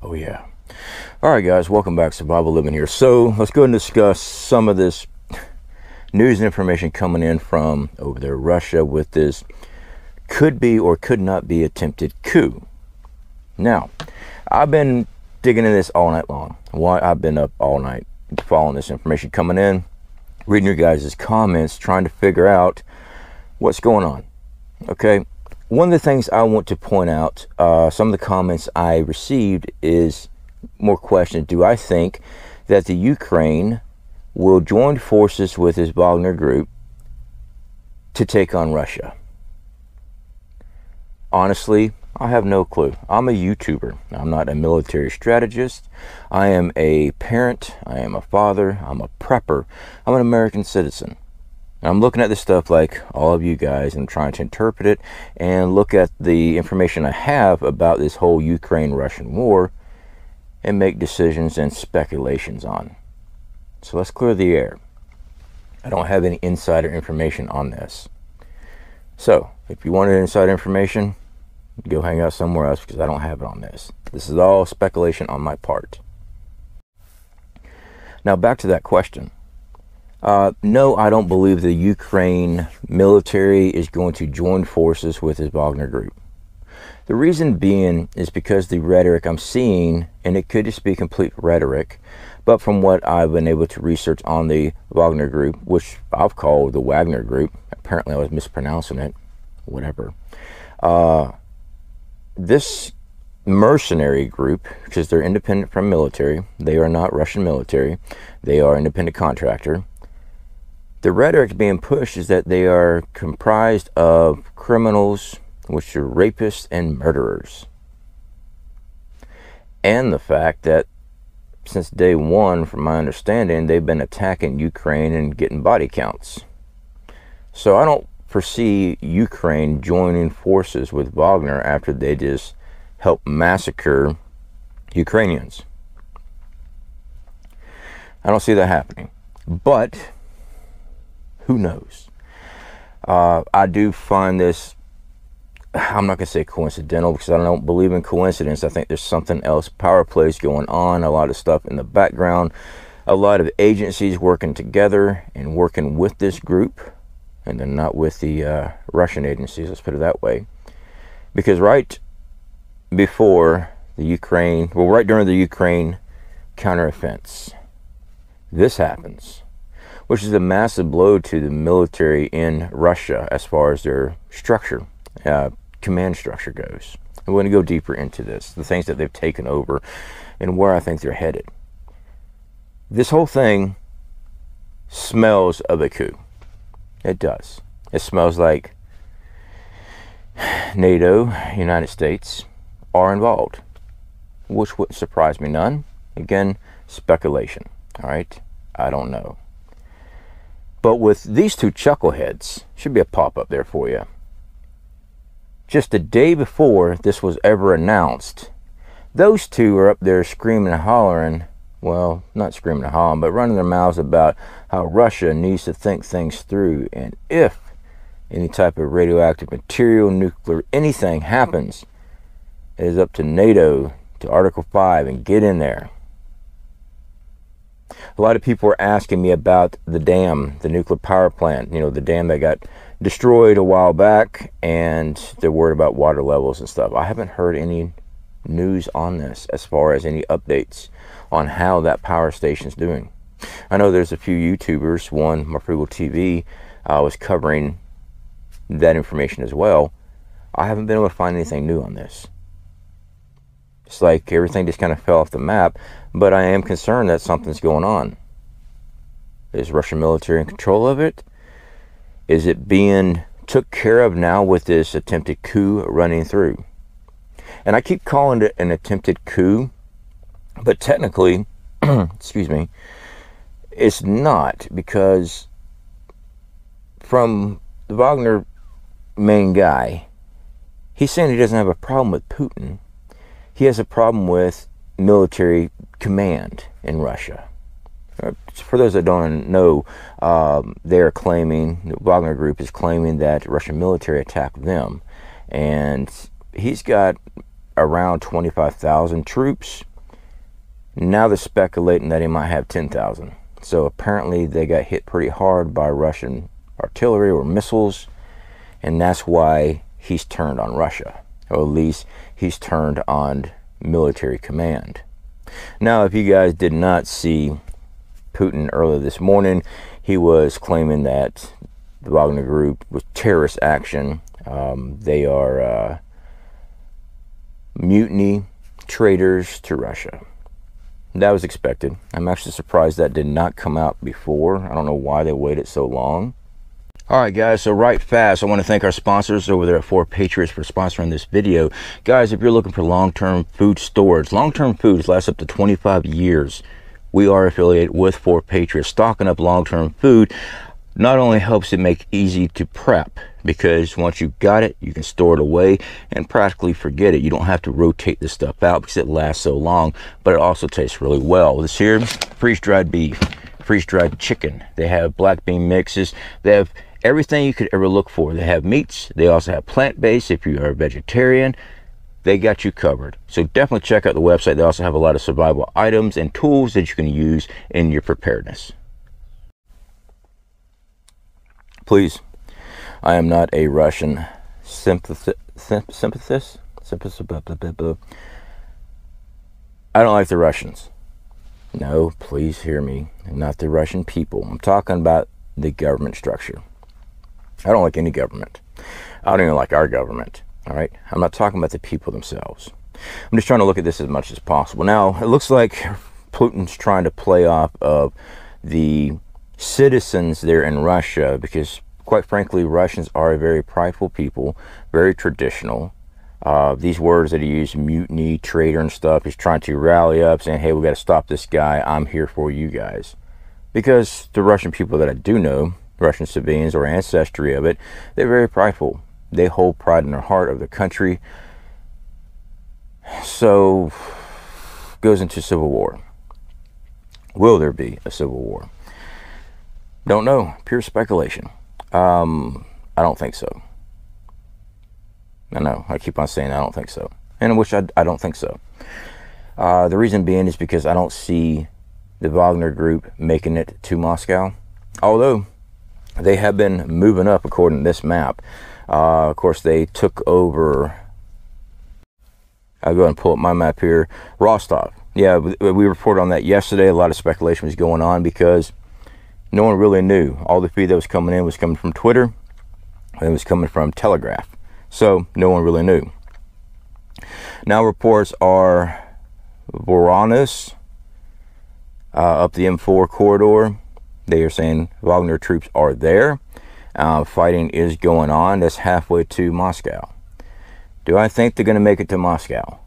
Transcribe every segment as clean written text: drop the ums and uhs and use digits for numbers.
Oh yeah. All right, guys, welcome back. Survival Living here. So let's go and discuss some of this news and information coming in from over there, Russia, with this could be or could not be attempted coup. Now, I've been digging into this all night long. Why? I've been up all night following this information coming in, reading your guys' comments, trying to figure out what's going on. Okay. One of the things I want to point out, some of the comments I received is more questions. Do I think that the Ukraine will join forces with this Wagner Group to take on Russia? Honestly, I have no clue. I'm a YouTuber. I'm not a military strategist. I am a parent. I am a father. I'm a prepper. I'm an American citizen. I'm looking at this stuff like all of you guys and trying to interpret it and look at the information I have about this whole Ukraine-Russian war and make decisions and speculations on. So let's clear the air. I don't have any insider information on this. So if you wanted insider information, go hang out somewhere else because I don't have it on this. This is all speculation on my part. Now back to that question. No, I don't believe the Ukraine military is going to join forces with this Wagner Group. The reason being is because the rhetoric I'm seeing, and it could just be complete rhetoric, but from what I've been able to research on the Wagner Group, which I've called the Wagner Group, apparently I was mispronouncing it, whatever. This mercenary group, because they're independent from military, they are not Russian military, they are independent contractor. The rhetoric being pushed is that they are comprised of criminals, which are rapists and murderers. And the fact that since day one, from my understanding, they've been attacking Ukraine and getting body counts. So I don't foresee Ukraine joining forces with Wagner after they just help massacre Ukrainians. I don't see that happening. But who knows? I do find this, I'm not going to say coincidental because I don't believe in coincidence. I think there's something else, power plays going on, a lot of stuff in the background, a lot of agencies working together and working with this group, and they're not with the Russian agencies, let's put it that way. Because right before the Ukraine, well, right during the Ukraine counteroffense, this happens, which is a massive blow to the military in Russia as far as their structure, command structure goes. I'm going to go deeper into this, the things that they've taken over and where I think they're headed. This whole thing smells of a coup. It does. It smells like NATO, United States, are involved, which wouldn't surprise me none. Again, speculation. All right? I don't know. But with these two chuckleheads, should be a pop-up there for you. Just a day before this was ever announced, those two are up there screaming and hollering, well, not screaming and hollering, but running their mouths about how Russia needs to think things through. And if any type of radioactive material, nuclear, anything happens, it is up to NATO, to Article 5, and get in there. A lot of people are asking me about the dam, the nuclear power plant, you know, the dam that got destroyed a while back, and they're worried about water levels and stuff. I haven't heard any news on this as far as any updates on how that power station's doing. I know there's a few YouTubers, one, My Frugal TV, was covering that information as well. I haven't been able to find anything new on this. It's like everything just kind of fell off the map, but I am concerned that something's going on. Is Russian military in control of it? Is it being took care of now with this attempted coup running through? And I keep calling it an attempted coup, but technically, excuse me, it's not, because from the Wagner main guy, he's saying he doesn't have a problem with Putin. He has a problem with military command in Russia. For those that don't know, they're claiming, the Wagner Group is claiming that Russian military attacked them. And he's got around 25,000 troops Now they're speculating that he might have 10,000. So apparently they got hit pretty hard by Russian artillery or missiles, and that's why he's turned on Russia, or at least he's turned on military command. Now, if you guys did not see Putin earlier this morning, he was claiming that the Wagner Group was terrorist action. They are mutiny traitors to Russia. That was expected. I'm actually surprised that did not come out before. I don't know why they waited so long. Alright guys, so right fast, I want to thank our sponsors over there at 4 Patriots for sponsoring this video. Guys, if you're looking for long-term food storage, long-term foods last up to 25 years, we are affiliated with 4 Patriots. Stocking up long-term food not only helps it make easy to prep, because once you got it, you can store it away and practically forget it. You don't have to rotate this stuff out because it lasts so long, but it also tastes really well. This here, freeze-dried beef, freeze-dried chicken. They have black bean mixes. They have everything you could ever look for. They have meats. They also have plant-based. If you are a vegetarian, they got you covered. So definitely check out the website. They also have a lot of survival items and tools that you can use in your preparedness. Please, I am not a Russian sympathist. I don't like the Russians. No, please hear me. Not the Russian people. I'm talking about the government structure. I don't like any government. I don't even like our government. All right. I'm not talking about the people themselves. I'm just trying to look at this as much as possible. Now, it looks like Putin's trying to play off of the citizens there in Russia, because quite frankly, Russians are a very prideful people, very traditional. These words that he used, mutiny, traitor and stuff, he's trying to rally up saying, hey, we got to stop this guy. I'm here for you guys. Because the Russian people that I do know, Russian civilians or ancestry of it, they're very prideful. They hold pride in their heart of the country. So, goes into civil war. Will there be a civil war? Don't know. Pure speculation. I don't think so. I know. I keep on saying I don't think so. And I wish I don't think so. The reason being is because I don't see the Wagner Group making it to Moscow. Although they have been moving up according to this map. Of course, they took over. I'll go ahead and pull up my map here. Rostov. Yeah, we reported on that yesterday. A lot of speculation was going on because no one really knew. All the feed that was coming in was coming from Twitter. And it was coming from Telegraph. So no one really knew. Now reports are Voronezh up the M4 corridor. They are saying Wagner troops are there. Fighting is going on. That's halfway to Moscow. Do I think they're going to make it to Moscow?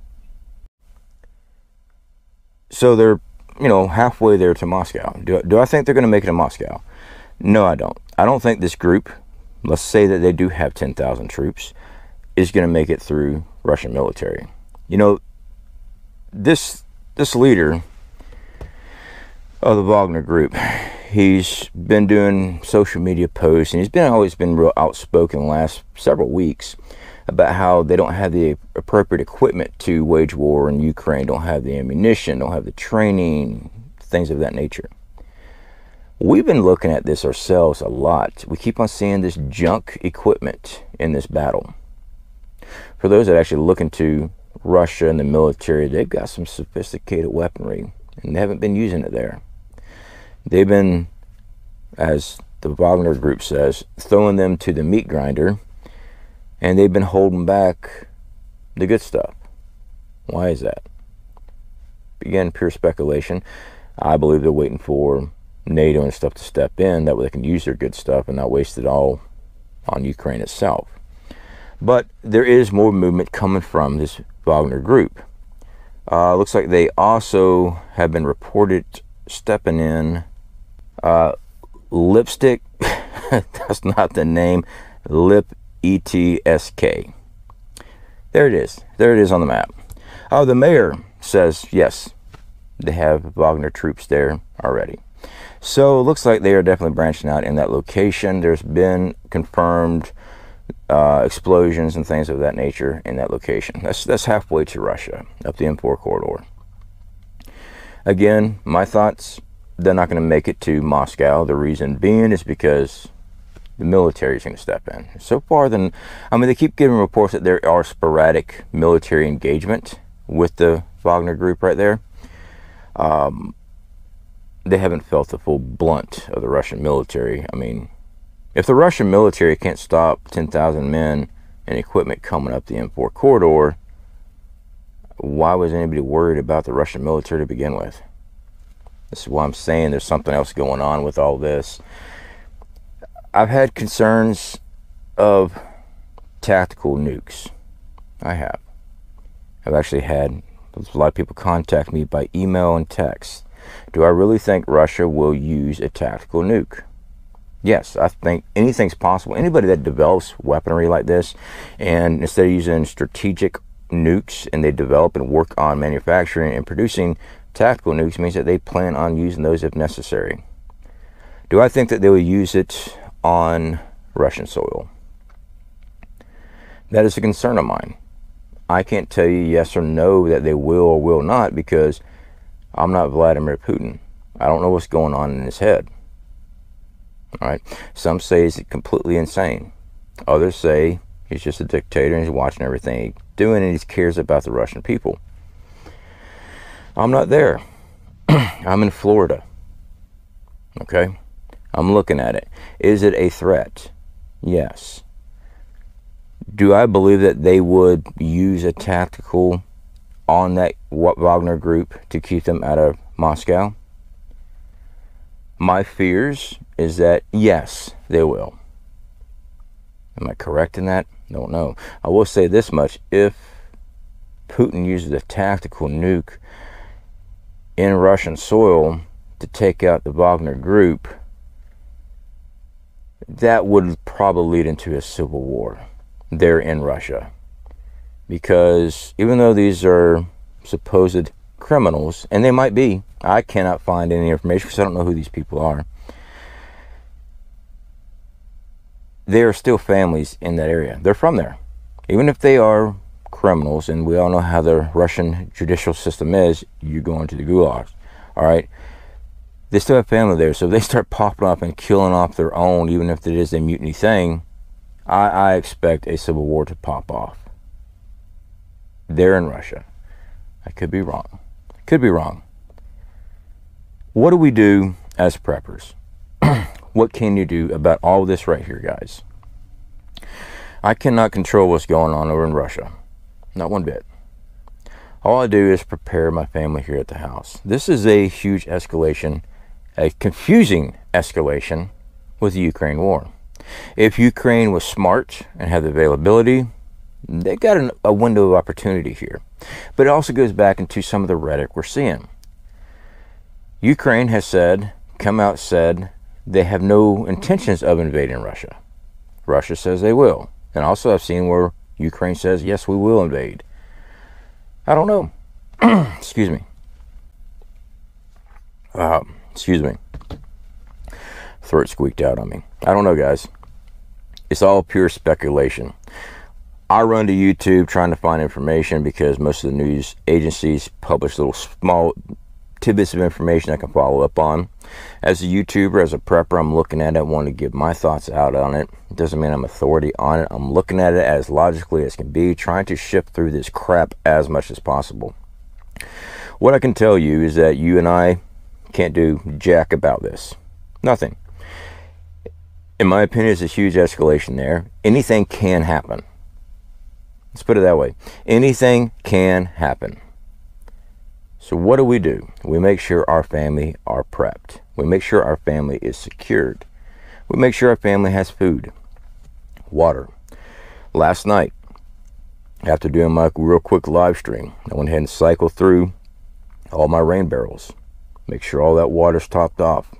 So they're, halfway there to Moscow. Do I think they're going to make it to Moscow? No, I don't. I don't think this group, let's say that they do have 10,000 troops, is going to make it through Russian military. This leader of the Wagner Group, he's been doing social media posts, and he's always been real outspoken the last several weeks about how they don't have the appropriate equipment to wage war in Ukraine, don't have the ammunition, don't have the training, things of that nature. We've been looking at this ourselves a lot. We keep on seeing this junk equipment in this battle. For those that actually look into Russia and the military, they've got some sophisticated weaponry, and they haven't been using it there. They've been, as the Wagner Group says, throwing them to the meat grinder, and they've been holding back the good stuff. Why is that? Again, pure speculation. I believe they're waiting for NATO and stuff to step in, that way they can use their good stuff and not waste it all on Ukraine itself. But there is more movement coming from this Wagner Group. Looks like they also have been reported stepping in. Lipstick, that's not the name, ETSK. There it is. There it is on the map. The mayor says, yes, they have Wagner troops there already. So it looks like they are definitely branching out in that location. There's been confirmed explosions and things of that nature in that location. That's halfway to Russia, up the M4 corridor. Again, my thoughts, they're not going to make it to Moscow. The reason being is because the military is going to step in. So far, then, I mean, they keep giving reports that there are sporadic military engagement with the Wagner Group right there. They haven't felt the full blunt of the Russian military. I mean, if the Russian military can't stop 10,000 men and equipment coming up the M4 corridor, why was anybody worried about the Russian military to begin with? This is why I'm saying there's something else going on with all this. I've had concerns of tactical nukes. I have. I've actually had a lot of people contact me by email and text. Do I really think Russia will use a tactical nuke? Yes, I think anything's possible. Anybody that develops weaponry like this, and instead of using strategic nukes, and they develop and work on manufacturing and producing tactical nukes, means that they plan on using those if necessary. Do I think that they will use it on Russian soil? That is a concern of mine. I can't tell you yes or no that they will or will not, because I'm not Vladimir Putin. I don't know what's going on in his head. All right. Some say he's completely insane. Others say he's just a dictator and he's watching everything he's doing and he cares about the Russian people. I'm not there. I'm in Florida. Okay. I'm looking at it. Is it a threat? Yes. Do I believe that they would use a tactical on that Wagner Group to keep them out of Moscow? My fears is that yes, they will. Am I correct in that? Don't know. I will say this much. If Putin uses a tactical nuke in Russian soil to take out the Wagner Group, that would probably lead into a civil war there in Russia. Because even though these are supposed criminals, and they might be, I cannot find any information because I don't know who these people are. There are still families in that area. They're from there. Even if they are criminals, and we all know how the Russian judicial system is, you go into the gulags. All right? They still have family there, so if they start popping up and killing off their own, even if it is a mutiny thing, I expect a civil war to pop off there in Russia. I could be wrong. Could be wrong. What do we do as preppers? What can you do about all this right here, guys? I cannot control what's going on over in Russia. Not one bit. All I do is prepare my family here at the house. This is a huge escalation, a confusing escalation with the Ukraine war. If Ukraine was smart and had the availability, they got a window of opportunity here. But it also goes back into some of the rhetoric we're seeing. Ukraine has come out said they have no intentions of invading Russia. Russia says they will. And also I've seen where Ukraine says, yes, we will invade. I don't know. Excuse me. Excuse me. Throat squeaked out on me. I don't know, guys. It's all pure speculation. I run to YouTube trying to find information because most of the news agencies publish little small tidbits of information I can follow up on. As a YouTuber, as a prepper, I'm looking at it. I want to give my thoughts out on it. It doesn't mean I'm authority on it. I'm looking at it as logically as can be, trying to shift through this crap as much as possible. What I can tell you is that you and I can't do jack about this. Nothing. In my opinion, there's a huge escalation there. Anything can happen. Let's put it that way. Anything can happen. So what do? We make sure our family are prepped. We make sure our family is secured. We make sure our family has food, water. Last night, after doing my real quick live stream, I went ahead and cycled through all my rain barrels. Make sure all that water's topped off.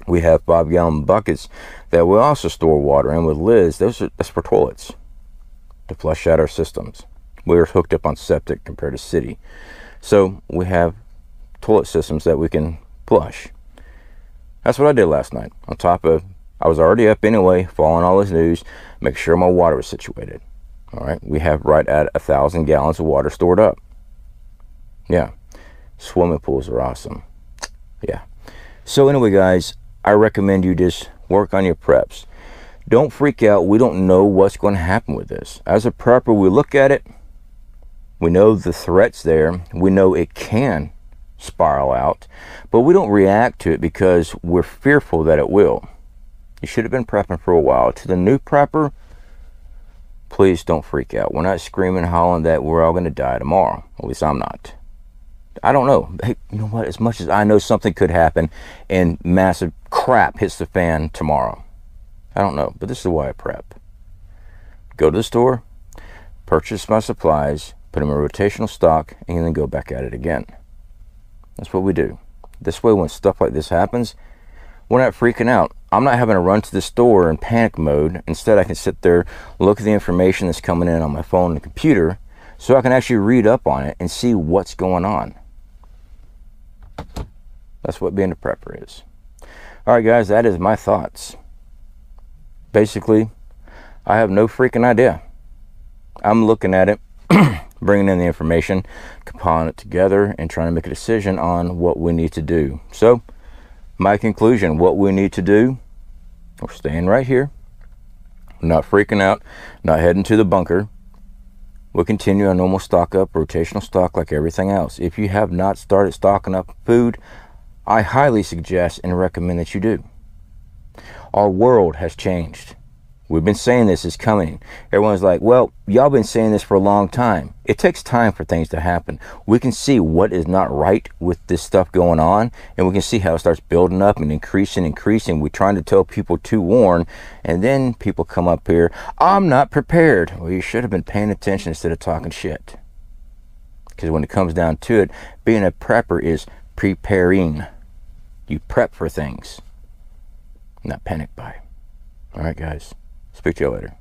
We have 5-gallon buckets that we also store water in with lids. That's for toilets, to flush out our systems. We're hooked up on septic compared to city. So we have toilet systems that we can flush. That's what I did last night. On top of, I was already up anyway, following all this news, make sure my water was situated. All right, we have right at 1,000 gallons of water stored up. Yeah, Swimming pools are awesome. Yeah. So anyway, guys, I recommend you just work on your preps. Don't freak out. We don't know what's going to happen with this. As a prepper, we look at it. We know the threat's there. We know it can spiral out, but we don't react to it because we're fearful that it will. You should have been prepping for a while. To the new prepper, please don't freak out. We're not screaming and hollering that we're all going to die tomorrow. At least I'm not. I don't know. Hey, you know what? As much as I know something could happen and massive crap hits the fan tomorrow. I don't know, but this is why I prep. Go to the store, purchase my supplies, put them in rotational stock, and then go back at it again. That's what we do. This way, when stuff like this happens, we're not freaking out. I'm not having to run to the store in panic mode. Instead, I can sit there, look at the information that's coming in on my phone and computer, so I can actually read up on it and see what's going on. That's what being a prepper is. All right, guys, that is my thoughts. Basically, I have no freaking idea. I'm looking at it, bringing in the information, compiling it together, and trying to make a decision on what we need to do. So, my conclusion, what we need to do, we're staying right here, not freaking out, not heading to the bunker. We'll continue our normal stock up, rotational stock like everything else. If you have not started stocking up food, I highly suggest and recommend that you do. Our world has changed. We've been saying this is coming. Everyone's like, well, y'all been saying this for a long time. It takes time for things to happen. We can see what is not right with this stuff going on, and we can see how it starts building up and increasing. We're trying to tell people to warn, and then people come up here, I'm not prepared. Well, you should have been paying attention instead of talking shit. Because when it comes down to it, being a prepper is preparing. You prep for things, not panic buy. All right, guys. Speak to you later.